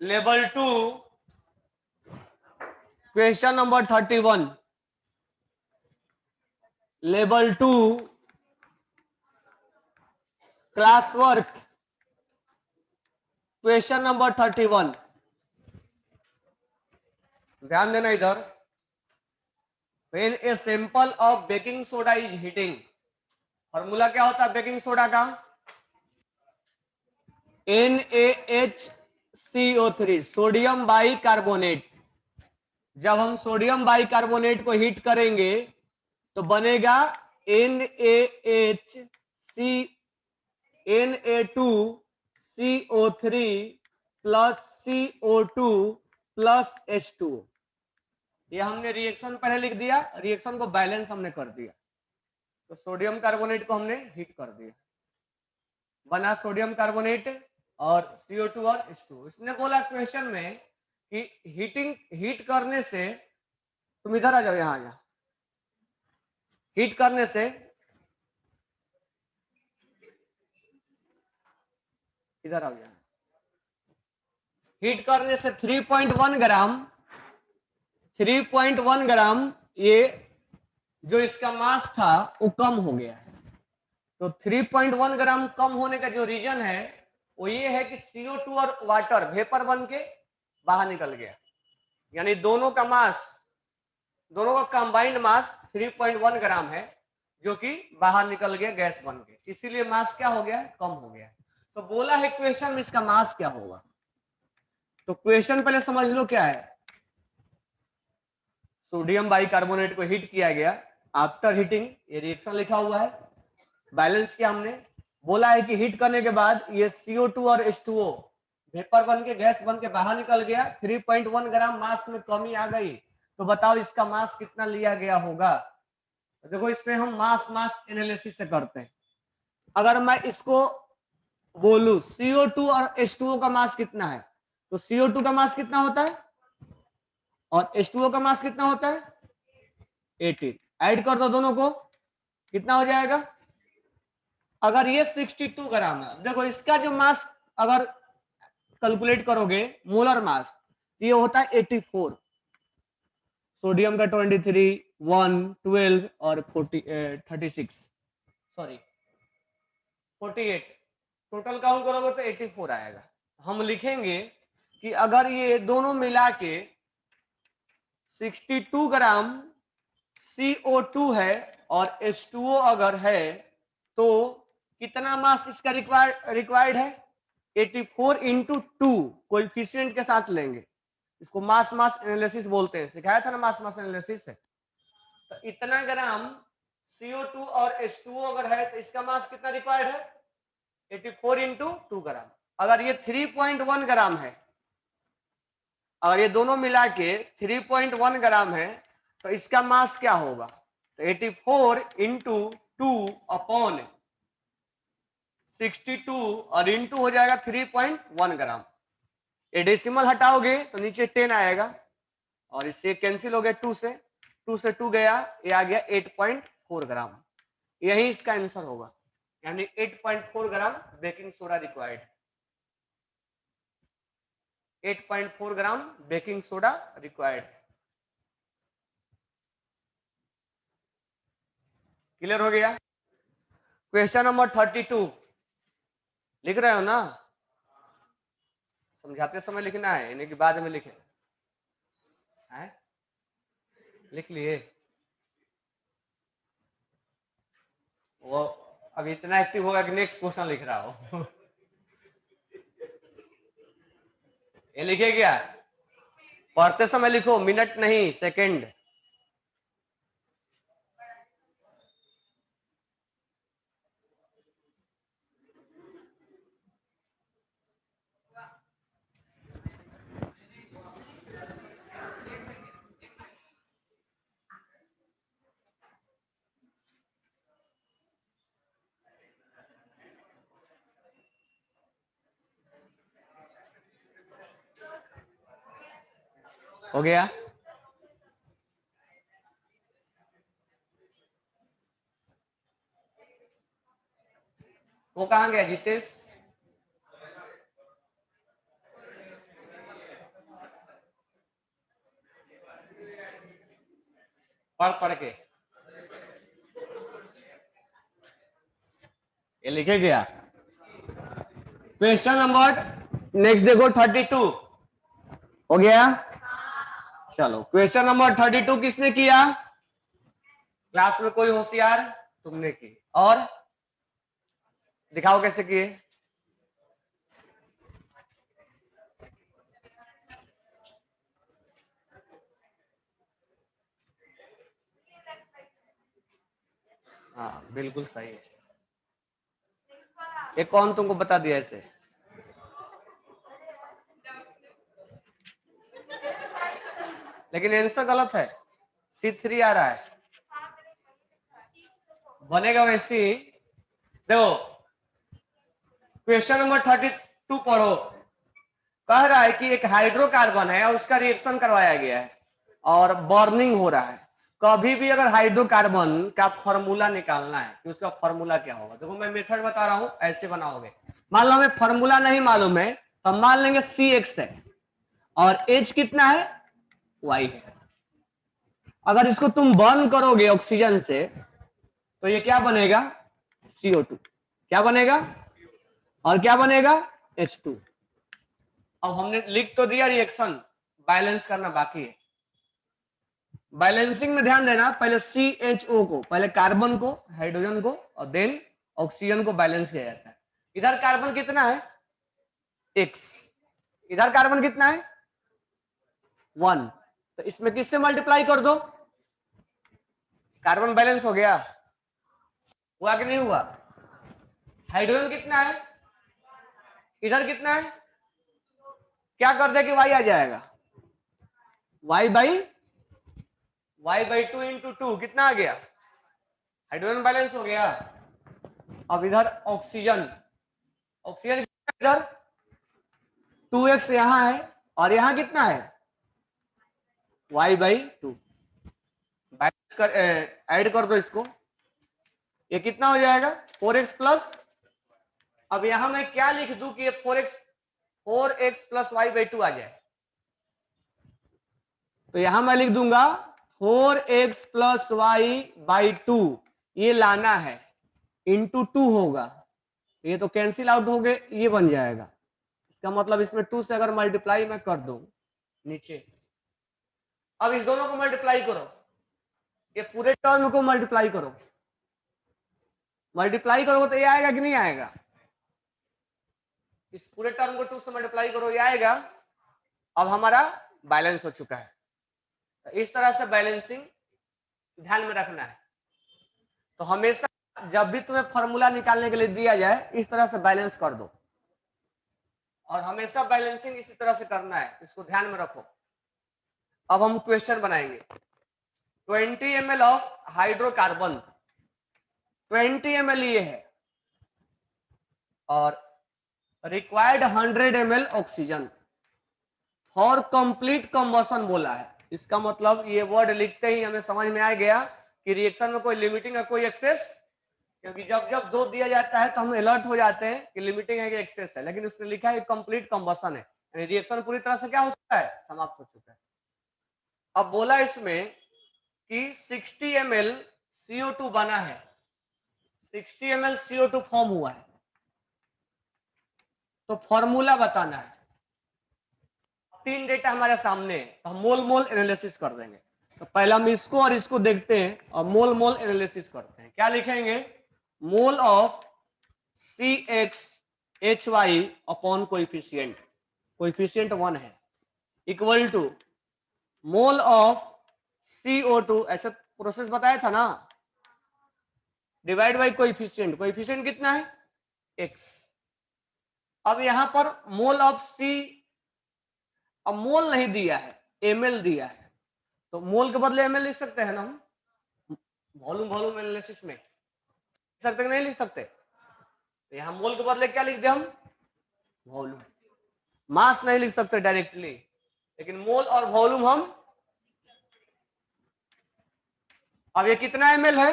Level 2 question number 31, level 2 class work question number 31। ध्यान देना इधर। When a sample of baking soda is heating, formula क्या होता है बेकिंग सोडा का? NaHCO3, sodium by carbonate. जब हम सोडियम बाई कार्बोनेट को हीट करेंगे तो बनेगा Na2CO3 plus CO2 plus H2O। ये हमने रिएक्शन पहले लिख दिया, रिएक्शन को बैलेंस हमने कर दिया। तो सोडियम कार्बोनेट को हमने हीट कर दिया, बना सोडियम कार्बोनेट और CO2 और H2O। इसने बोला क्वेश्चन में कि हीट करने से, तुम इधर आ जाओ, यहां आ जाओ, हीट करने से, इधर आओ, यहाँ हीट करने से 3.1 ग्राम ये जो इसका मास था वो कम हो गया है। तो 3.1 ग्राम कम होने का जो रीजन है वो ये है कि CO2 और वाटर वेपर बन के बाहर निकल गया, यानी दोनों का कंबाइंड मास 3.1 ग्राम है जो कि बाहर निकल गया गैस बन के, इसीलिए मास क्या हो गया, कम हो गया। तो बोला है क्वेश्चन में इसका मास क्या होगा। तो क्वेश्चन पहले समझ लो क्या है। सोडियम बाइकार्बोनेट को हीट किया गया, आफ्टर हीटिंग ये रिएक्शन लिखा हुआ है, बैलेंस किया हमने। बोला है कि हीट करने के बाद ये CO2 और H2O वेपर बन के गैस बन के बाहर निकल गया, 3.1 ग्राम मास में कमी आ गई। तो बताओ इसका मास कितना लिया गया होगा। देखो इसमें हम मास एनालिसिस से करते हैं। अगर मैं इसको बोलूं CO2 और H2O का मास कितना है, तो CO2 का मास कितना होता है और H2O का मास कितना होता है 18। ऐड कर दो दोनों को, कितना हो जाएगा। अगर ये 62 ग्राम है, देखो इसका जो मास अगर कैलकुलेट करोगे मोलर मास, ये होता है 84। सोडियम का 23, 1, 12 और 36, सॉरी 48, टोटल काउंट करोगे तो 84 आएगा। हम लिखेंगे कि अगर ये दोनों मिला के 62 ग्राम CO2 है और H2O अगर है तो कितना मास इसका रिक्वायर्ड है 84 इंटू 2, कोएफिशिएंट के साथ लेंगे। इसको मास एनालिसिस बोलते हैं, सिखाया था ना मास एनालिसिस है। तो इतना ग्राम CO2 और H2O अगर है तो इसका मास कितना रिक्वायर्ड है 84 इंटू 2 ग्राम। अगर ये 3.1 ग्राम है, अगर ये दोनों मिला के 3.1 ग्राम है तो इसका मास क्या होगा, तो 84 इंटू 2 अपॉन 62 और इंटू हो जाएगा 3.1 ग्राम। ये डेसिमल हटाओगे तो नीचे 10 आएगा और इससे कैंसिल हो गया 2 से 2 गया, ये आ गया 8.4 ग्राम। यही इसका आंसर होगा, यानी 8.4 ग्राम बेकिंग सोडा रिक्वायर्ड। 8.4 ग्राम बेकिंग सोडा रिक्वायर्ड। क्लियर हो गया। क्वेश्चन नंबर 32 लिख रहे हो ना, समझाते समय लिखना है, यानी कि बाद में लिखे है? लिख लिए। वो अभी इतना एक्टिव होगा कि नेक्स्ट क्वेश्चन लिख रहा हो। ये लिखे क्या, पढ़ते समय लिखो, मिनट नहीं सेकंड। हो गया। वो कहां गया जितेश, पढ़ पढ़ के ये लिखे गया। क्वेश्चन नंबर नेक्स्ट देखो 32 हो गया। चलो क्वेश्चन नंबर 32 किसने किया क्लास में? कोई होशियार? तुमने की। और दिखाओ कैसे किए। हाँ बिल्कुल सही है। ये कौन तुमको बता दिया ऐसे? लेकिन आंसर गलत है। C3 आ रहा है। बनेगा वैसे ही। देखो क्वेश्चन नंबर 32 पढ़ो। कह रहा है कि एक हाइड्रोकार्बन है और उसका रिएक्शन करवाया गया है और बर्निंग हो रहा है। कभी भी अगर हाइड्रोकार्बन का फॉर्मूला निकालना है कि उसका फॉर्मूला क्या होगा, देखो मैं मेथड बता रहा हूं, ऐसे बनाओगे। मान लो हमें फॉर्मूला नहीं मालूम है तो हम मान लेंगे CX है और H कितना है? Y है। अगर इसको तुम बर्न करोगे ऑक्सीजन से तो ये क्या बनेगा? CO2। क्या बनेगा? और क्या बनेगा? H2। अब हमने लिख तो दिया रिएक्शन, बैलेंस करना बाकी है। बैलेंसिंग में ध्यान देना, पहले CHO को, पहले कार्बन को, हाइड्रोजन को और देन ऑक्सीजन को बैलेंस किया जाता है। इधर कार्बन कितना है? X। इधर कार्बन कितना है? 1। तो इसमें किससे मल्टीप्लाई कर दो? कार्बन बैलेंस हो गया। हुआ कि नहीं हुआ? हाइड्रोजन कितना है? इधर कितना है? क्या कर दे कि Y आ जाएगा? Y/2 इंटू 2 कितना आ गया? हाइड्रोजन बैलेंस हो गया। अब इधर ऑक्सीजन, ऑक्सीजन इधर 2x यहां है और यहां कितना है? Y/2। बैलेंस कर ऐड कर दो इसको, ये कितना हो जाएगा? 4x plus. अब यहां मैं क्या लिख दूं कि ये 4x प्लस Y/2 आ जाए? तो यहां मैं लिख दूंगा 4x प्लस Y/2, ये लाना है, इंटू 2 होगा, ये तो कैंसिल आउट हो गए, ये बन जाएगा। इसका मतलब इसमें 2 से अगर मल्टीप्लाई मैं कर दूं नीचे, अब इस दोनों को मल्टीप्लाई करो, ये पूरे टर्म को मल्टीप्लाई करो। मल्टीप्लाई करोगे तो ये आएगा कि नहीं आएगा? इस पूरे टर्म को 2 से मल्टीप्लाई करो, ये आएगा। अब हमारा बैलेंस हो चुका है। तो इस तरह से बैलेंसिंग ध्यान में रखना है। तो हमेशा जब भी तुम्हें फॉर्मूला निकालने के लिए दिया जाए इस तरह से बैलेंस कर दो, और हमेशा बैलेंसिंग इसी तरह से करना है, इसको ध्यान में रखो। अब हम क्वेश्चन बनाएंगे। 20 ml ऑफ हाइड्रोकार्बन, 20 ml ये है और required 100 ml oxygen for complete combustion बोला है। इसका मतलब ये वर्ड लिखते ही हमें समझ में आ गया कि रिएक्शन में कोई लिमिटिंग है कोई एक्सेस, क्योंकि जब जब दो दिया जाता है तो हम अलर्ट हो जाते हैं कि लिमिटिंग है कि एक्सेस है, लेकिन उसने लिखा है कंप्लीट कंबशन है, यानी रिएक्शन पूरी तरह से क्या हो चुका है? समाप्त हो चुका है। अब बोला इसमें कि 60 ml CO2 बना है, 60 ml CO2 फॉर्म हुआ है, तो फॉर्मूला बताना है। 3 डेटा हमारे सामने है, तो हम मोल मोल एनालिसिस कर देंगे। तो पहले हम इसको और इसको देखते हैं और मोल मोल एनालिसिस करते हैं। क्या लिखेंगे? Mole of CXHY upon coefficient, coefficient 1 है, equal to mole of CO2, ऐसा प्रोसेस बताया था ना, डिवाइड बाई कोएफिशिएंट, कोएफिशिएंट कितना है? X। अब यहां पर मोल ऑफ C, अब मोल नहीं दिया है, ml दिया है, तो मोल के बदले ml लिख सकते हैं ना हम, वॉल्यूम वॉल्यूम एनालिसिस में लिख सकते नहीं लिख सकते? तो यहां मोल के बदले क्या लिख दे हम? वॉल्यूम। मास नहीं लिख सकते डायरेक्टली, लेकिन मोल और वॉल्यूम हम। अब ये कितना ml है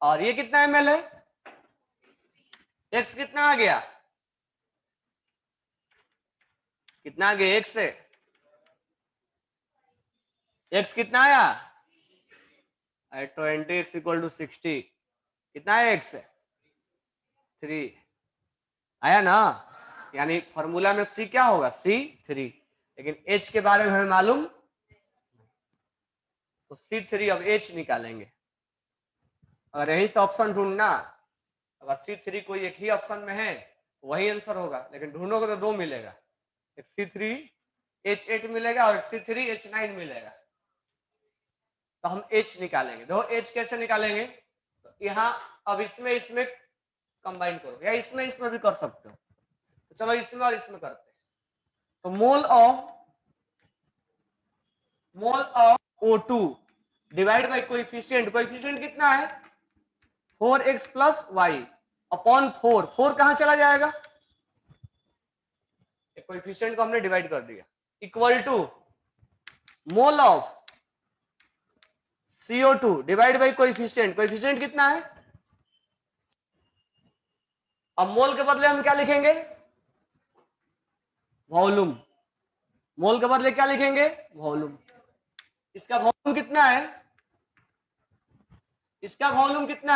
और ये कितना ml है? x कितना आ गया? कितना आ गया? x से x कितना आया 20x इक्वल टू 60, कितना है x 3 आया ना, यानी फॉर्मूला में c क्या होगा C3, लेकिन h के बारे में हमें मालूम, तो C3 अब h निकालेंगे। अगर यही से ऑप्शन ढूंढना, अगर C3 कोई एक ही ऑप्शन में है वही आंसर होगा, लेकिन ढूंढोगे तो 2 मिलेगा, एक C3H8 मिलेगा और एक C3H9 मिलेगा, तो हम H निकालेंगे। देखो H कैसे निकालेंगे, तो यहाँ अब इसमें कंबाइन करो, या इसमें भी कर सकते हो, तो चलो इसमें और इसमें करते हैं। तो mole of O2 divide by coefficient कितना है 4x प्लस वाई अपॉन 4 कहां चला जाएगा, कोएफिशिएंट को हमने डिवाइड कर दिया, equal to mole of CO2 divide by coefficient कितना है, अब मोल के बदले हम क्या लिखेंगे वॉल्यूम, मोल के बदले क्या लिखेंगे वॉल्यूम, इसका वॉल्यूम कितना है, इसका वॉल्यूम कितना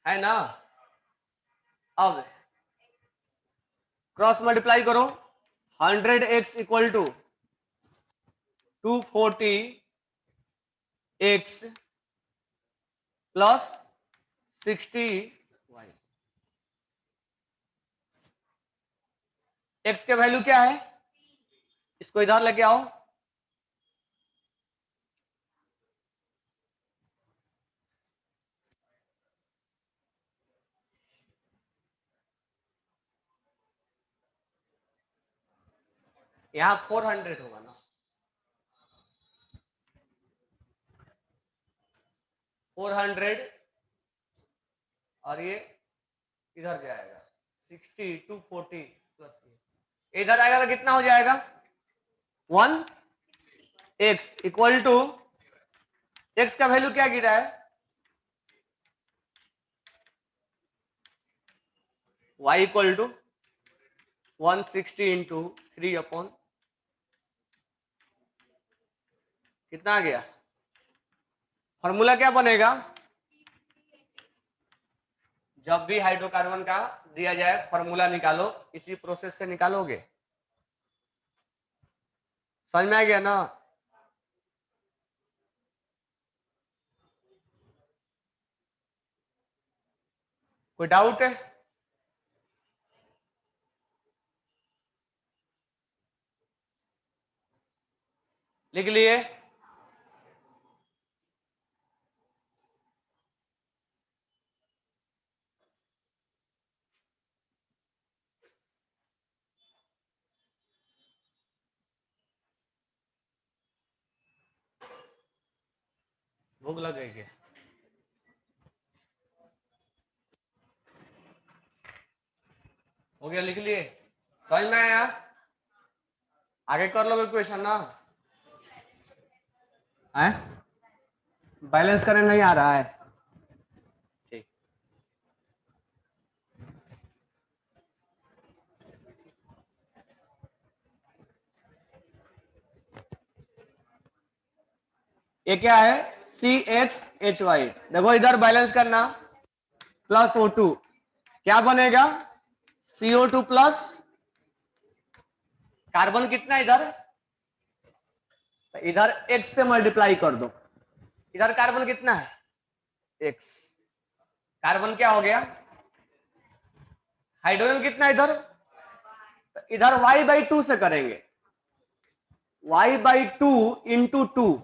है ना। अब क्रॉस मल्टीप्लाई करो, 100x equal to 240x plus 60y, x के वैल्यू क्या है, इसको इधर लेके आओ, यहां 400 होगा ना, 400 और ये इधर जाएगा 60 240 प्लस इधर आएगा तो कितना हो जाएगा 1x इक्वल टू x का वैल्यू क्या गिरा है y equal to 160 into 3 upon कितना आ गया, फॉर्मूला क्या बनेगा, जब भी हाइड्रोकार्बन का दिया जाए फॉर्मूला निकालो, इसी प्रोसेस से निकालोगे, समझ में आ गया ना। कोई डाउट है, लिख लिए, भूख लग गई है, हो गया, लिख लिए, समझ में आया, आगे कर लो क्वेश्चन ना, है बैलेंस करने नहीं आ रहा है, ठीक, ये क्या है CXHY, देखो इधर बैलेंस करना, प्लस O2 क्या बनेगा CO2 प्लस कार्बन कितना इधर, तो इधर x से मल्टीप्लाई कर दो, इधर कार्बन कितना है x, कार्बन क्या हो गया, हाइड्रोजन कितना इधर, तो इधर y/2 से करेंगे, y/2 इंटू 2,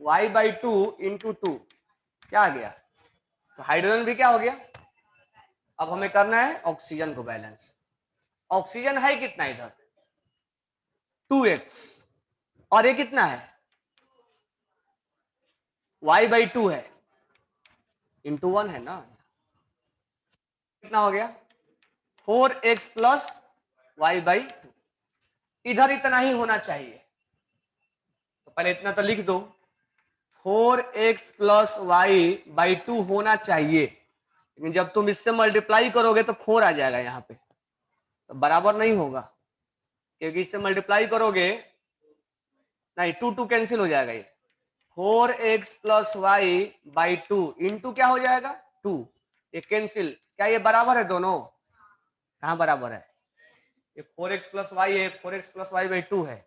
y/2 इंटू 2 क्या आ गया, तो हाइड्रोजन भी क्या हो गया। अब हमें करना है ऑक्सीजन को बैलेंस, ऑक्सीजन है कितना इधर 2x और ये कितना है y/2 है इंटू 1 है ना, कितना हो गया 4x प्लस y/2, इधर इतना ही होना चाहिए, तो पहले इतना तो लिख दो 4x प्लस y/2 होना चाहिए, लेकिन जब तुम इससे मल्टीप्लाई करोगे तो 4 आ जाएगा यहाँ पे, तो बराबर नहीं होगा, क्योंकि इससे मल्टीप्लाई करोगे नहीं, 2 कैंसिल हो जाएगा, ये 4x plus Y by 2 into क्या हो जाएगा 2, ये कैंसिल, क्या ये बराबर है दोनों? कहाँ बराबर है? ये 4x प्लस वाई है, 4x प्लस वाई बाई 2 है।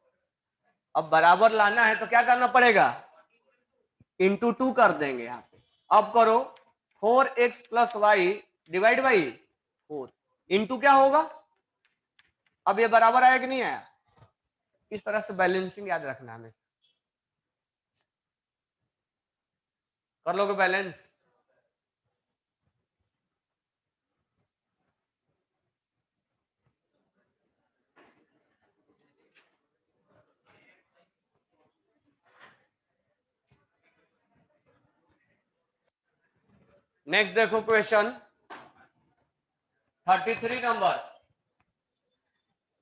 अब बराबर लाना है तो क्या करना पड़ेगा? इंटू 2 कर देंगे यहाँ पे। अब करो 4x plus Y divide by 4 into क्या होगा? अब ये बराबर आया कि नहीं आया? इस तरह से बैलेंसिंग याद रखना हमें। कर लोगे बैलेंस? नेक्स्ट देखो question 33 number,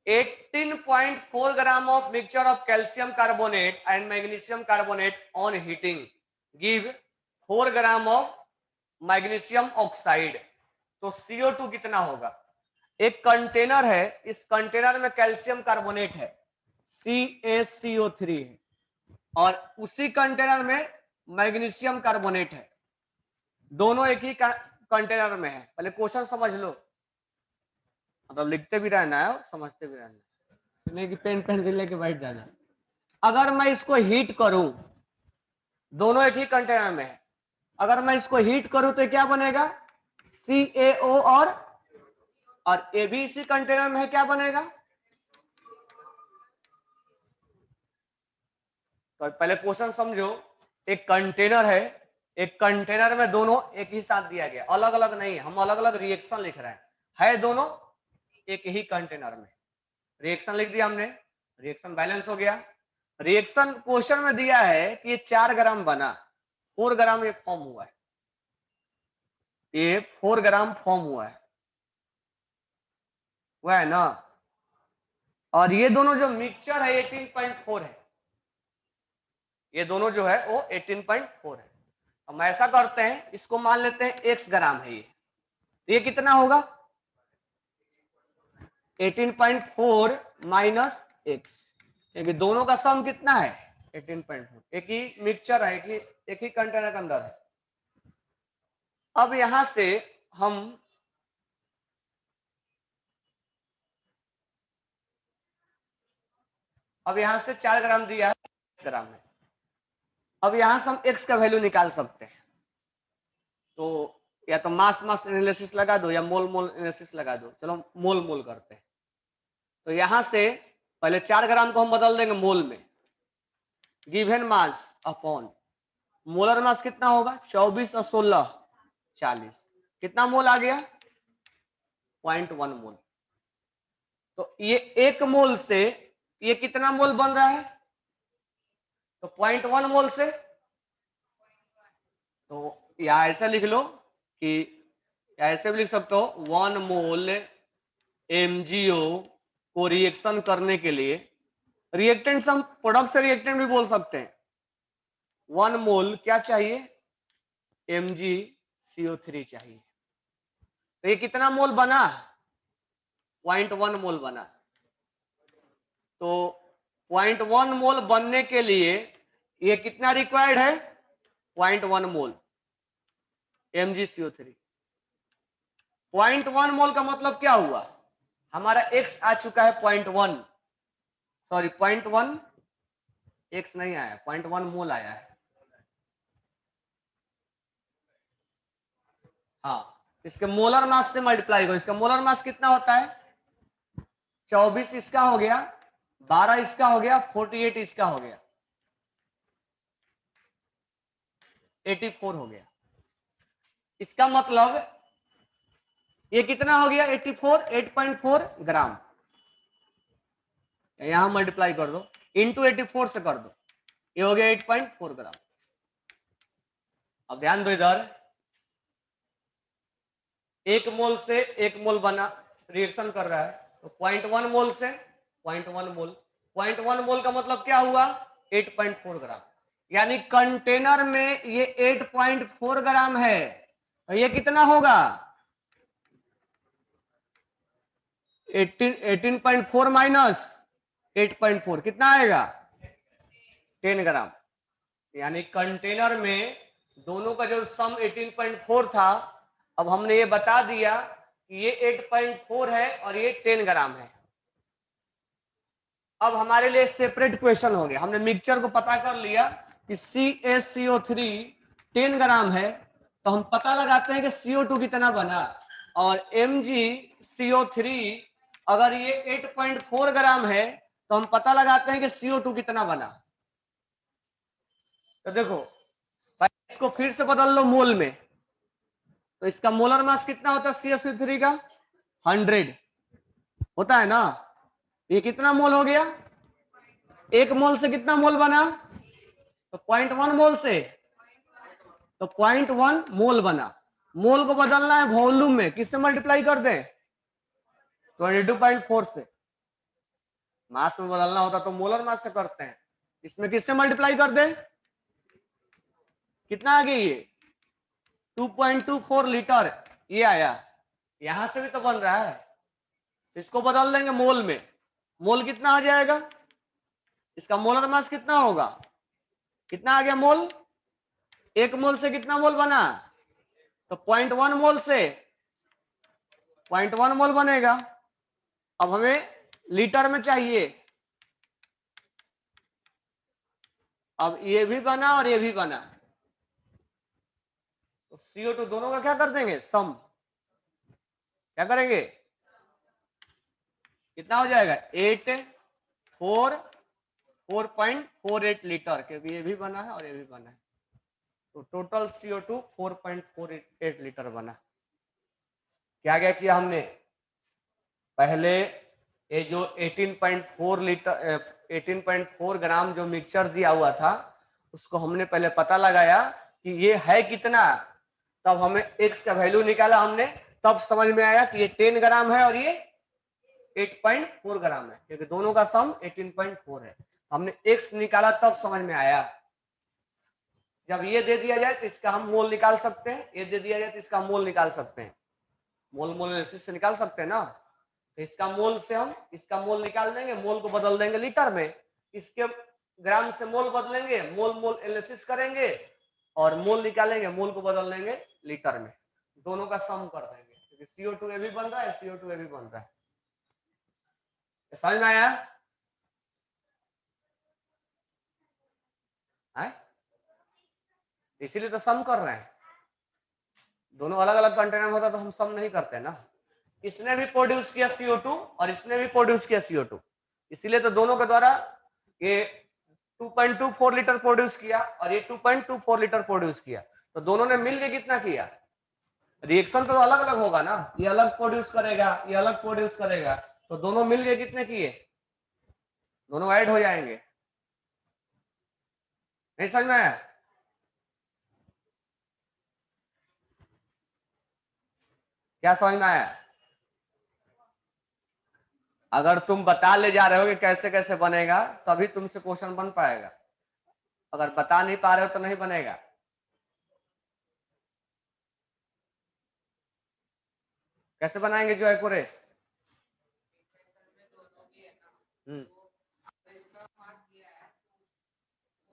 18.4 gram of mixture of calcium carbonate and magnesium carbonate on heating give 4 gram of magnesium oxide। तो CO2 कितना होगा? एक कंटेनर है, इस कंटेनर में कैल्शियम कार्बोनेट है CaCO3 है, और उसी कंटेनर में मैग्नीशियम कार्बोनेट है, दोनों एक ही कंटेनर में है। पहले क्वेश्चन समझ लो, मतलब लिखते भी रहना है और समझते भी रहना है, सुने कि पेन पेंसिल लेके बैठ जाना। अगर मैं इसको हीट करूं, दोनों एक ही कंटेनर में है, अगर मैं इसको हीट करूं तो क्या बनेगा? CaO, और ए भी इसी कंटेनर में है, क्या बनेगा? तो पहले क्वेश्चन समझो, एक कंटेनर है, एक कंटेनर में दोनों एक ही साथ दिया गया, अलग अलग नहीं, हम अलग अलग रिएक्शन लिख रहे हैं दोनों एक ही कंटेनर में। रिएक्शन लिख दिया हमने, रिएक्शन बैलेंस हो गया। रिएक्शन क्वेश्चन में दिया है कि ये 4 ग्राम बना, 4 ग्राम ये फॉर्म हुआ है, ये 4 ग्राम फॉर्म हुआ है, वह है ना। और ये दोनों जो मिक्सचर है 18.4 है, ये दोनों जो है वो 18.4 है। हम ऐसा करते हैं, इसको मान लेते हैं x ग्राम है ये कितना होगा? 18.4 माइनस x, क्योंकि दोनों का सम कितना है? 18.4, एक ही मिक्सचर है, एक ही कंटेनर के अंदर है। अब यहां से हम अब यहां से 4 ग्राम दिया है, ग्राम है। अब यहां से हम x का वैल्यू निकाल सकते हैं, तो या तो मास मास एनालिसिस लगा दो या मोल मोल एनालिसिस लगा दो। चलो मोल मोल करते हैं। तो यहां से पहले 4 ग्राम को हम बदल देंगे मोल में, given mass upon molar mass कितना होगा? 24 और 16 40, कितना मोल आ गया? 0.1 मोल। तो ये 1 मोल से ये कितना मोल बन रहा है? तो 0.1 मोल से, तो या ऐसा लिख लो कि ऐसे भी लिख सकते हो 1 मोल MgO को रिएक्शन करने के लिए, रिएक्टेंट हम प्रोडक्ट से रिएक्टेंट भी बोल सकते हैं, 1 मोल क्या चाहिए? MgCO3 चाहिए। तो ये कितना मोल बना? 0.1 मोल बना। तो 0.1 मोल बनने के लिए ये कितना रिक्वायर्ड है? 0.1 मोल MgCO3। 0.1 मोल का मतलब क्या हुआ? हमारा x आ चुका है 0.1, सॉरी 0.1 x नहीं आया, 0.1 मोल आया है। हाँ, इसके मोलर मास से मल्टीप्लाई करो। इसका मोलर मास कितना होता है? 24 इसका हो गया, 12 इसका हो गया, 48 इसका हो गया, 84 हो गया। इसका मतलब ये कितना हो गया? 84, 8.4 ग्राम। यहां मल्टीप्लाई कर दो, इंटू 84 से कर दो, ये हो गया 8.4 ग्राम। अब ध्यान दो, इधर 1 मोल से 1 मोल बना, रिएक्शन कर रहा है, तो 0.1 मोल से 0.1 मोल, 0.1 मोल का मतलब क्या हुआ? 8.4 ग्राम। यानी कंटेनर में ये 8.4 ग्राम है, तो ये कितना होगा 18.4 माइनस 8.4 कितना आएगा 10 ग्राम। यानी कंटेनर में दोनों का जो सम 18.4 था, अब हमने ये बता दिया कि ये 8.4 है और ये 10 ग्राम है। अब हमारे लिए सेपरेट क्वेश्चन हो गया, हमने मिक्सचर को पता कर लिया कि CaCO3 10 ग्राम है, तो हम पता लगाते हैं कि CO2 कितना बना, और MgCO3 अगर ये 8.4 ग्राम है तो हम पता लगाते हैं कि CO2 कितना बना। तो देखो इसको फिर से बदल लो मोल में, तो इसका मोलर मास कितना होता है CaCO3 का 100 होता है ना। ये कितना मोल हो गया, एक मोल से कितना मोल बना, तो 0.1 मोल से, तो 0.1 मोल बना। मोल को बदलना है वॉल्यूम में, किससे मल्टीप्लाई कर दें 22.4 से। मास में बदलना होता तो मोलर मास से करते हैं, इसमें किससे मल्टीप्लाई कर दें, कितना आ गया ये 2.24 लीटर ये आया। यहां से भी तो बन रहा है, इसको बदल देंगे मोल में, मोल कितना आ जाएगा, इसका मोलर मास कितना होगा, कितना आ गया मोल, एक मोल से कितना मोल बना, तो 0.1 मोल से 0.1 मोल बनेगा। अब हमें लीटर में चाहिए, अब ये भी बना और ये भी बना, तो CO2 दोनों का क्या कर देंगे सम, क्या करेंगे, कितना हो जाएगा 4.48 लीटर, क्योंकि ये भी बना है और ये भी बना है, तो टोटल CO2 4.48 लीटर बना। क्या क्या किया हमने, पहले ये जो 18.4 ग्राम जो मिक्सचर दिया हुआ था उसको हमने पहले पता लगाया कि ये है कितना, तब हमें x का वैल्यू निकाला हमने, तब समझ में आया कि ये 10 ग्राम है और ये 8.4 ग्राम है, क्योंकि दोनों का सम 18.4 है। हमने x निकाला तब समझ में आया। जब ये दे दिया जाए तो इसका हम मोल निकाल सकते हैं, ये दे दिया जाए तो इसका मोल निकाल सकते हैं, मोल मोल एनालिसिस से निकाल सकते हैं ना। तो इसका मोल से हम इसका मोल निकाल देंगे, मोल को बदल देंगे लीटर में, इसके ग्राम से मोल बदलेंगे, मोल मोल एनालिसिस करेंगे और मोल निकालेंगे, मोल को बदल देंगे लीटर में, दोनों का सम कर देंगे, क्योंकि CO2 ये भी बन रहा है, CO2 ये भी बन रहा है। समझ में आया, इसीलिए तो सम कर रहे हैं। दोनों अलग अलग कंटेनर होता तो हम सम नहीं करते ना। इसने भी प्रोड्यूस किया CO2 और इसने भी प्रोड्यूस किया CO2, इसीलिए तो दोनों के द्वारा ये 2.24 लीटर प्रोड्यूस किया और ये 2.24 लीटर प्रोड्यूस किया, तो दोनों ने मिलके कितना किया, रिएक्शन तो अलग अलग होगा ना, ये अलग प्रोड्यूस करेगा ये अलग प्रोड्यूस करेगा, तो दोनों मिलके कितने किए, दोनों ऐड हो जाएंगे। नहीं समझ में आया, क्या समझ में आया, अगर तुम बता ले जा रहे हो कि कैसे कैसे बनेगा तभी तुमसे क्वेश्चन बन पाएगा, अगर बता नहीं पा रहे हो तो नहीं बनेगा। कैसे बनाएंगे जो है पूरे,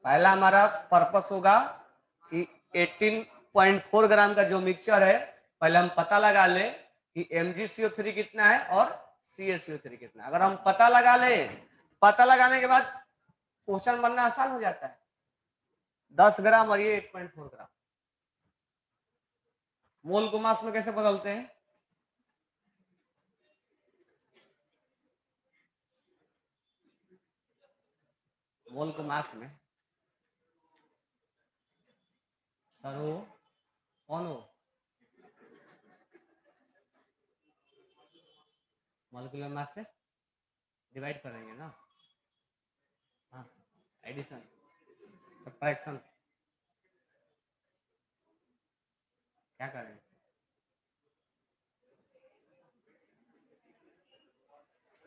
पहला हमारा पर्पस होगा कि 18.4 ग्राम का जो मिक्सचर है पहले हम पता लगा ले कि MgCO3 कितना है और CaCO3 कितना है। अगर हम पता लगा ले, पता लगाने के बाद क्वेश्चन बनना आसान हो जाता है। 10 ग्राम और ये 8.4 ग्राम, मोल को मास में कैसे बदलते हैं, मोल को मास में, सर हो कौन हो, मॉलिक्यूलर मास से डिवाइड करेंगे ना, हाँ एडिशन सब्ट्रैक्शन, क्या करेंगे,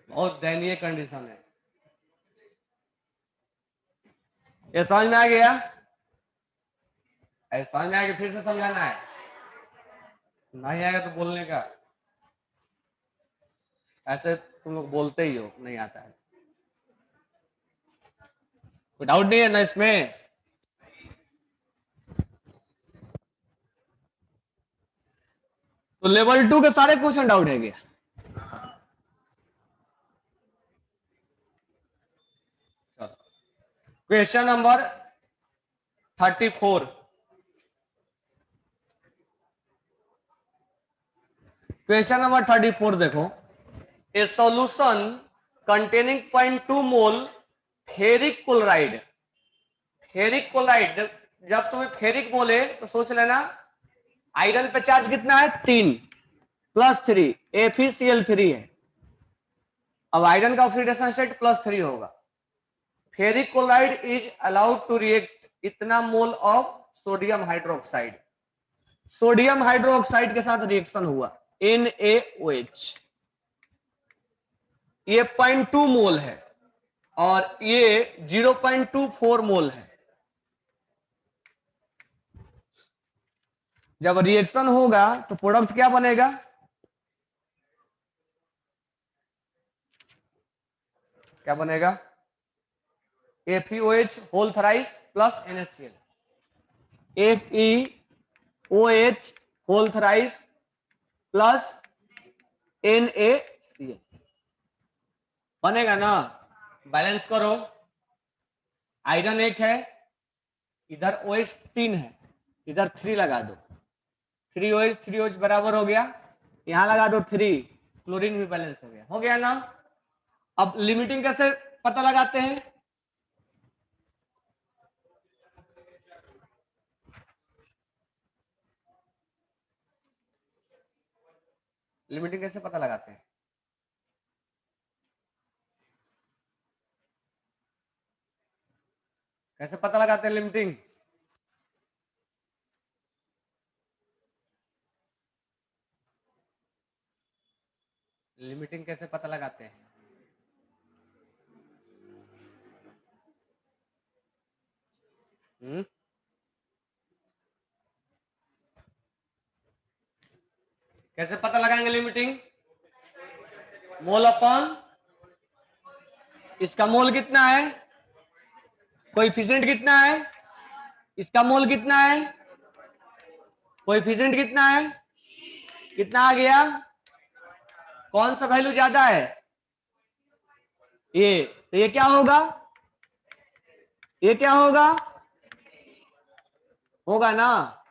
बहुत दयनीय कंडीशन है। ये समझ में आ गया, समझ में आ गया, फिर से समझाना है। नहीं आएगा तो बोलने का, ऐसे तुम लोग बोलते ही हो नहीं आता है। कोई डाउट नहीं है ना इसमें? तो लेवल 2 के सारे क्वेश्चन डाउट है क्या? Question number 34। क्वेश्चन नंबर 34 देखो, ए सॉल्यूशन कंटेनिंग 0.2 मोल फेरिक क्लोराइड। फेरिक क्लोराइड, जब तुम्हें फेरिक बोले तो सोच लेना आयरन पे चार्ज कितना है 3 +3 FeCl3 है। अब आयरन का ऑक्सीडेशन स्टेट +3 होगा। Ferric chloride is allowed to react इतना mole of sodium hydroxide. Sodium hydroxide के साथ रिएक्शन हुआ NaOH, ये 0.2 मोल है और ये 0.24 मोल है। जब रिएक्शन होगा तो प्रोडक्ट क्या बनेगा? क्या बनेगा? FeOH whole thrice plus NaCl। FeOH whole thrice plus NaCl बनेगा ना? बैलेंस करो, आयरन 1 है, इधर OH 3 है, इधर 3 लगा दो, 3OH 3OH बराबर हो गया, यहां लगा दो 3, क्लोरीन भी बैलेंस हो गया ना? अब लिमिटिंग कैसे पता लगाते हैं? लिमिटिंग कैसे पता लगाते हैं? कैसे पता लगाते हैं लिमिटिंग? लिमिटिंग कैसे पता लगाते हैं? कैसे पता लगाएंगे लिमिटिंग? मोल अपॉन, इसका मोल कितना है, कोएफिशिएंट कितना है, इसका मोल कितना है, कोएफिशिएंट कितना है, कितना आ गया, कौन सा वैल्यू ज्यादा है? ये, तो ये क्या होगा? ये क्या होगा? होगा ना?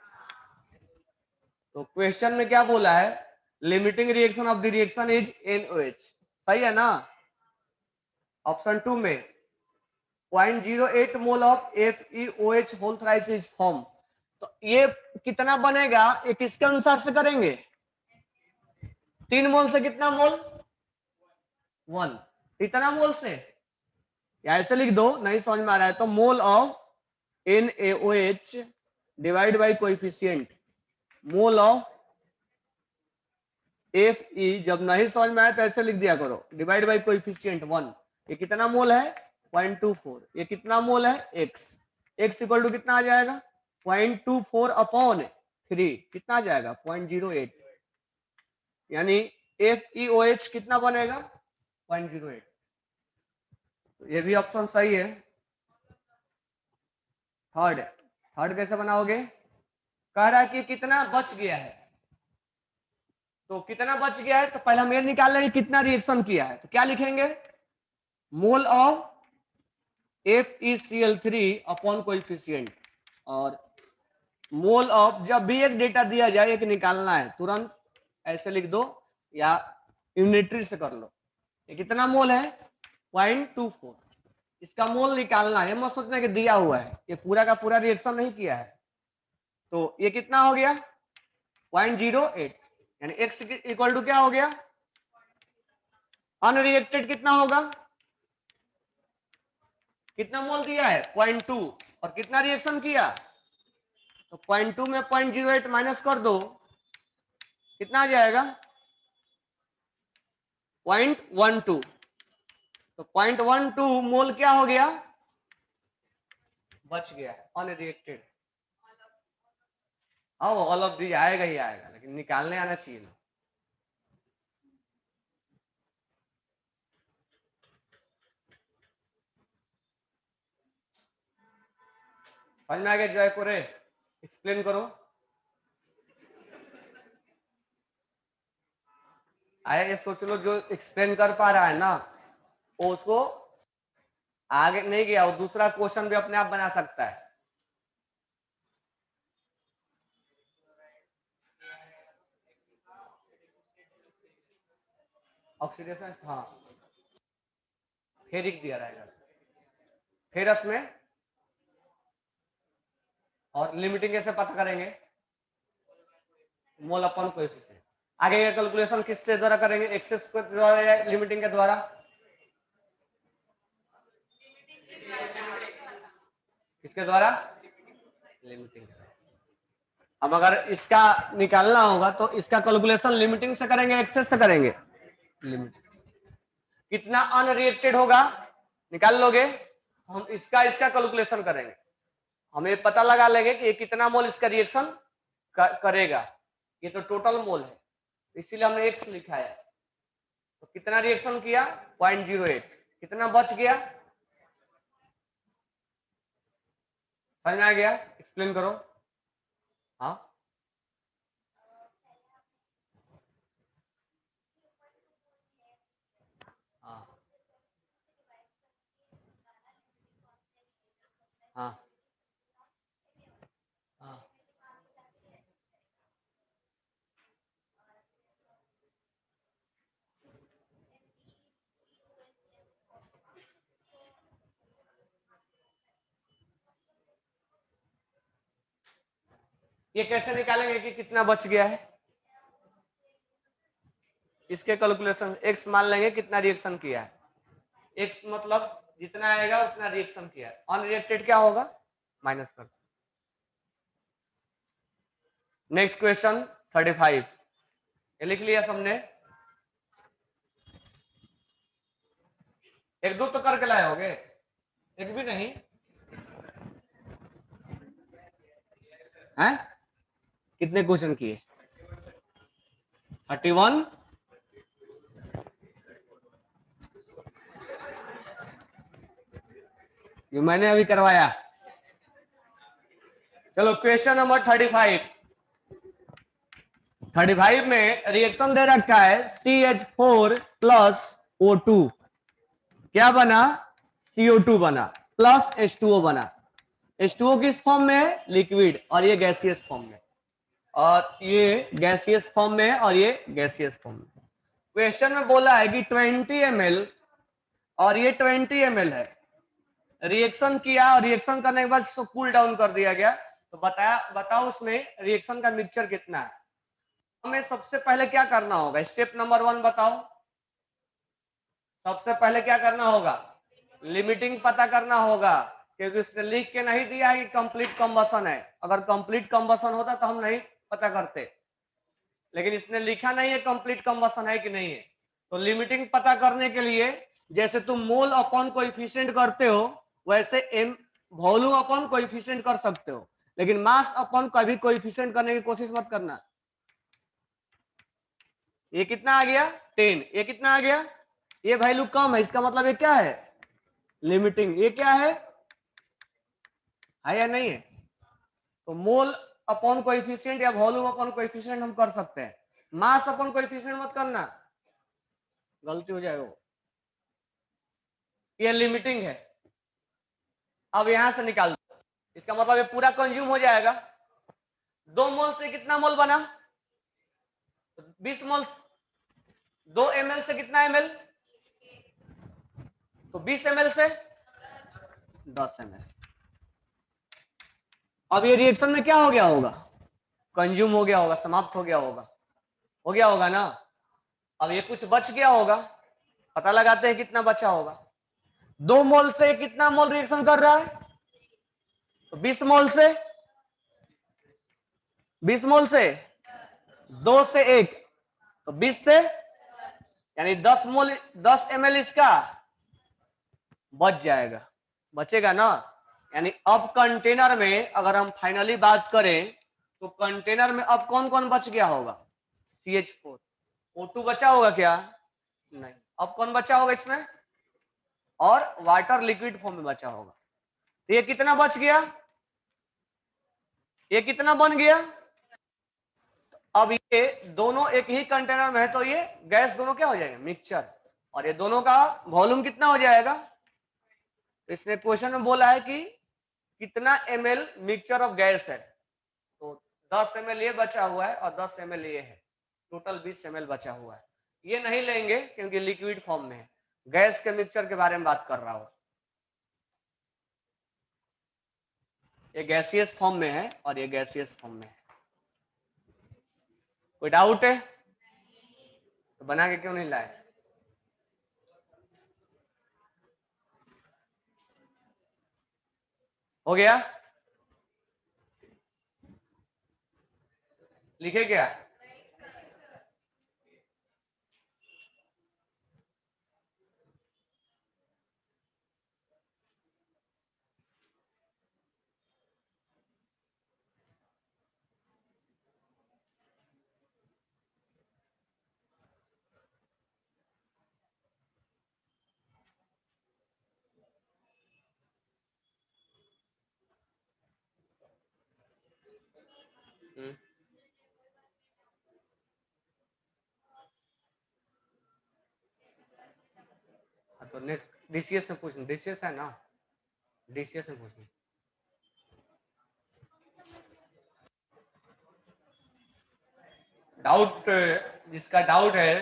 तो क्वेश्चन में क्या बोला है? Limiting reaction of the reaction is NOH, सही है ना? ऑप्शन 2 में 0.08 mole of FeOH whole thrice is form. तो ये कितना बनेगा, ये किसके अनुसार से करेंगे? 3 मोल से कितना मोल? 1, इतना मोल से, या ऐसे लिख दो, नहीं समझ में आ रहा है तो mole of NaOH divide by coefficient, mole of Fe, जब नहीं समझ में आया तो ऐसे लिख दिया करो, डिवाइड बाई कोएफिशिएंट 1। ये कितना मोल है? 0.24। ये कितना मोल है? x इक्वल टू कितना आ जाएगा? 0.24 अपॉन 3, कितना आ जाएगा? 0.08। यानी FeOH कितना बनेगा? 0.08। तो ये भी ऑप्शन सही है। थर्ड कैसे बनाओगे? कह रहा है कि कितना बच गया है, तो कितना बच गया है तो पहले हम ये निकाल लेंगे कितना रिएक्शन किया है। तो क्या लिखेंगे? Mole of FeCl3 upon coefficient, और मोल ऑफ, जब भी एक डेटा दिया जाए एक निकालना है तुरंत ऐसे लिख दो या यूनिटरी से कर लो। ये कितना मोल है? 0.24। इसका मोल निकालना है, मत सोचना कि दिया हुआ है, ये पूरा का पूरा रिएक्शन नहीं किया है। तो ये कितना हो गया? 0.08, यानी x इक्वल टू क्या हो गया? अनरिएक्टेड कितना होगा? कितना मोल दिया है? 0.2, और कितना रिएक्शन किया? तो 0.2 में 0.08 माइनस कर दो, कितना आ जाएगा? 0.12। तो 0.12 मोल क्या हो गया? बच गया है, अनरिएक्टेड। ऑल ऑफ दी आएगा ही आएगा, लेकिन लेकिन निकालने आना चाहिए ना। समझ में आ गया जय कोरे? एक्सप्लेन करो। आया ये सोच लो, जो एक्सप्लेन कर पा रहा है ना वो उसको आगे नहीं गया, वो दूसरा क्वेश्चन भी अपने आप बना सकता है। ऑक्सीडेशन, हाँ फेरिक दिया रहेगा फेरस में। और लिमिटिंग कैसे पता करेंगे? मोल अपन कोएफिशिएंट। आगे का कैलकुलेशन किसके द्वारा करेंगे? एक्सेस के द्वारा या लिमिटिंग के द्वारा? किसके द्वारा? लिमिटिंग। अब अगर इसका निकालना होगा तो इसका कैलकुलेशन लिमिटिंग से करेंगे एक्सेस से करेंगे? लिमिट। कितना अनरिएक्टेड होगा निकाल लोगे, हम इसका कैलकुलेशन करेंगे। हम ये पता लगा लेंगे कि ये कितना मोल इसका रिएक्शन करेगा। ये तो टोटल मोल है, इसीलिए हमने एक्स लिखा है। तो कितना रिएक्शन किया? 0.08। कितना बच गया? समझ में आ गया? एक्सप्लेन करो। हाँ हाँ हाँ हाँ। ये कैसे निकालेंगे कि कितना बच गया है? इसके कैलकुलेशन एक्स मान लेंगे कितना रिएक्शन किया है। एक्स मतलब जितना आएगा उतना रिएक्शन किया है। अनरिएक्टेड क्या होगा? माइनस कर। नेक्स्ट क्वेश्चन 35, ये लिख लिया सबने? एक दो तो करके लाए होगे, एक भी नहीं है? कितने क्वेश्चन किए? 31। ये मैंने अभी करवाया। चलो क्वेश्चन नंबर 35 में रिएक्शन दे रखा है CH4 प्लस O2। क्या बना? CO2 बना प्लस H2O बना। H2O किस फॉर्म में है? लिक्विड। और ये गैसियस फॉर्म में, और ये गैसियस फॉर्म में है, और ये गैसियस फॉर्म में। क्वेश्चन में बोला है कि 20 ml और ये 20 ml है। रिएक्शन किया और रिएक्शन करने के बाद इसको कूल डाउन कर दिया गया। तो बताओ उसमें रिएक्शन का मिक्सचर कितना है? हमें सबसे पहले क्या करना होगा? स्टेप नंबर 1 बताओ। सबसे पहले क्या करना होगा? लिमिटिंग पता करना होगा, क्योंकि उसने लिख के नहीं दिया है कि कंप्लीट कंबसन है। अगर कंप्लीट कंबसन होता तो हम नहीं पता करते, लेकिन इसने लिखा नहीं है कंप्लीट कंबसन है कि नहीं है। तो लिमिटिंग पता करने के लिए जैसे तुम मोल अपॉन कोएफिशिएंट करते हो वैसे एम वॉल्यूम अपॉन कोएफिशिएंट कर सकते हो, लेकिन मास अपॉन कभी कोएफिशिएंट करने की कोशिश मत करना। ये कितना आ गया? 10। ये कितना आ गया? ये वैल्यू कम है, इसका मतलब ये क्या है? लिमिटिंग। ये क्या है या नहीं है? तो मोल अपॉन कोएफिशिएंट या वॉल्यूम अपॉन कोएफिशिएंट हम कर सकते हैं, मास अपॉन कोएफिशिएंट मत करना, गलती हो जाएगा वो। ये लिमिटिंग है। अब यहां से निकाल दो, इसका मतलब ये पूरा कंज्यूम हो जाएगा। 2 मोल से कितना मोल बना? 20 मोल। 2 ml से कितना ml? तो 20 ml से 10 ml। अब ये रिएक्शन में क्या हो गया होगा? कंज्यूम हो गया होगा, समाप्त हो गया होगा ना। अब ये कुछ बच गया होगा, पता लगाते हैं कितना बचा होगा। 2 मोल से कितना मोल रिएक्शन कर रहा है? तो 20 मोल से 2 से 1 तो 20 से, यानी 10 मोल 10 ml इसका बच जाएगा, बचेगा ना। यानी अब कंटेनर में अगर हम फाइनली बात करें तो कंटेनर में अब कौन कौन बच गया होगा? CH4। O2 बचा होगा क्या? नहीं। अब कौन बचा होगा इसमें? और वाटर लिक्विड फॉर्म में बचा होगा। तो ये कितना बच गया? ये कितना बन गया? अब ये दोनों एक ही कंटेनर में है तो ये गैस दोनों क्या हो जाएगा? मिक्सचर। और ये दोनों का वॉल्यूम कितना हो जाएगा? इसने क्वेश्चन में बोला है कि कितना ml मिक्सचर ऑफ गैस है, तो 10 ml ये बचा हुआ है और 10 ml ये है, टोटल 20 ml बचा हुआ है। ये नहीं लेंगे क्योंकि लिक्विड फॉर्म में है, गैस के मिक्सचर के बारे में बात कर रहा हूं। ये गैसियस फॉर्म में है और ये गैसियस फॉर्म में है। कोई डाउट है? तो बना के क्यों नहीं लाए? हो गया? लिखे क्या? तो नेक्स्ट डीसीएस से पूछना, डीसीएस है ना, डीसीएस से पूछना। डाउट, जिसका डाउट है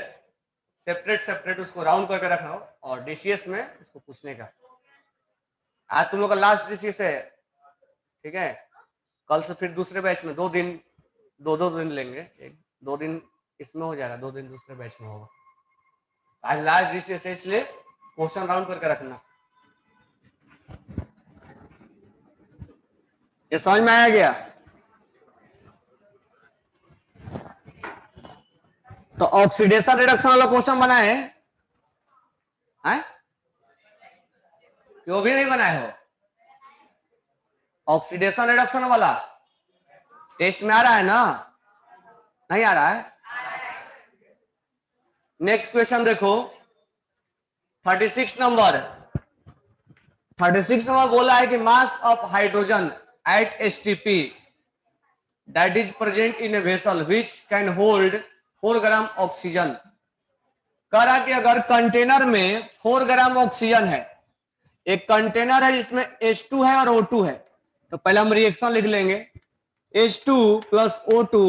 सेपरेट सेपरेट उसको राउंड करके रखना हो, और डीसीएस में उसको पूछने का। आज तुम लोग का लास्ट डीसीएस है, ठीक है? कल से फिर दूसरे बैच में 2 दिन, 2 दिन लेंगे, एक 2 दिन इसमें हो जाएगा, 2 दिन दूसरे बैच में होगा। आज लास्ट डीसीएस है इसलिए क्वेश्चन राउंड करके रखना। ये समझ में आया क्या? तो ऑक्सीडेशन रिडक्शन वाला क्वेश्चन बनाए हैं? क्यों भी नहीं बनाए हो? ऑक्सीडेशन रिडक्शन वाला टेस्ट में आ रहा है ना? नहीं आ रहा है? नेक्स्ट क्वेश्चन देखो, 36 नंबर। 36 नंबर बोला है कि mass of hydrogen at STP that is present in a vessel which can hold 4 gram oxygen. कह रहा कि अगर कंटेनर में 4 ग्राम ऑक्सीजन है, एक कंटेनर है जिसमें H2 है और O2 है, तो पहले हम रिएक्शन लिख लेंगे, H2 plus O2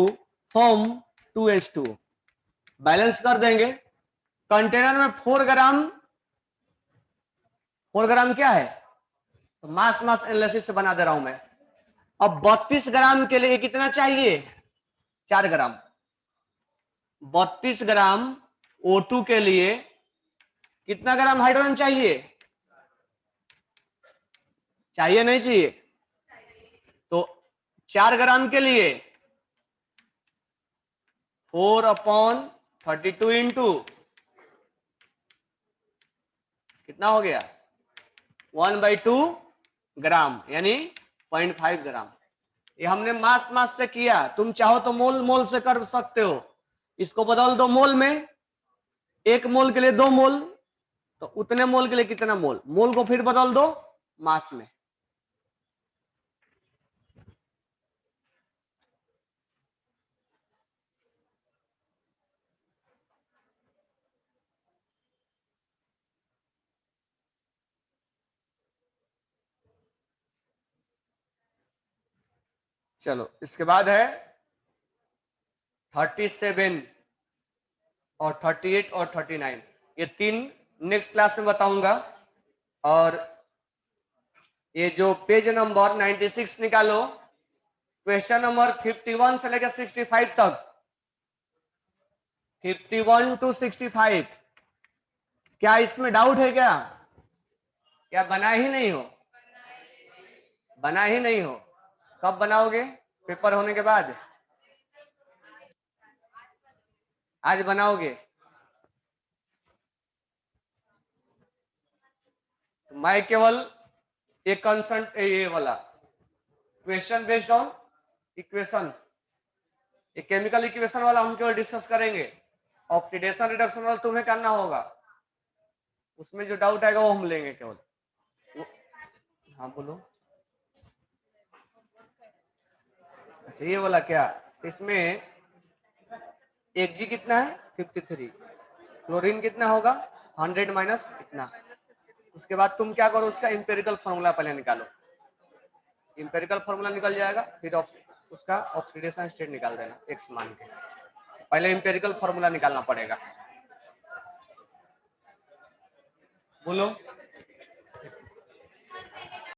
form 2H2, balance कर देंगे। कंटेनर में 4 ग्राम, 4 ग्राम क्या है? तो मास मास एनालिसिस से बना दे रहा हूं मैं। अब 32 ग्राम के लिए कितना चाहिए? 4 ग्राम। 32 ग्राम O2 के लिए कितना ग्राम हाइड्रोजन चाहिए? चाहिए नहीं चाहिए? तो 4 ग्राम के लिए 4/32 इंटू कितना हो गया? 1/2 ग्राम, यानी 0.5 ग्राम। ये हमने मास मास से किया, तुम चाहो तो मोल मोल से कर सकते हो। इसको बदल दो मोल में, 1 मोल के लिए 2 मोल, तो उतने मोल के लिए कितना मोल, मोल को फिर बदल दो मास में। चलो इसके बाद है 37 और 38 और 39, ये 3 नेक्स्ट क्लास में बताऊंगा। और ये जो पेज नंबर 96 निकालो, क्वेश्चन नंबर 51 से लेकर 65 तक, 51 to 65, क्या इसमें डाउट है क्या? क्या बना ही नहीं हो? बना ही नहीं हो? कब बनाओगे? पेपर होने के बाद? आज बनाओगे? मैं केवल एक कंसेंट, ये वाला क्वेश्चन बेस्ड ऑन इक्वेशन ये केमिकल इक्वेशन वाला हम केवल डिस्कस करेंगे, ऑक्सीडेशन रिडक्शन वाला तुम्हें करना होगा, उसमें जो डाउट आएगा वो हम लेंगे केवल। हाँ बोलो। अच्छा ये वाला क्या, इसमें Hg कितना है 53, क्लोरीन कितना होगा 100 माइनस कितना। उसके बाद तुम क्या करो, उसका इंपेरिकल फॉर्मूला पहले निकालो, इंपेरिकल फॉर्मूला निकल जाएगा, फिर उसका ऑक्सीडेशन स्टेट निकाल देना x मान के। पहले इंपेरिकल फॉर्मूला निकालना पड़ेगा, बोलो।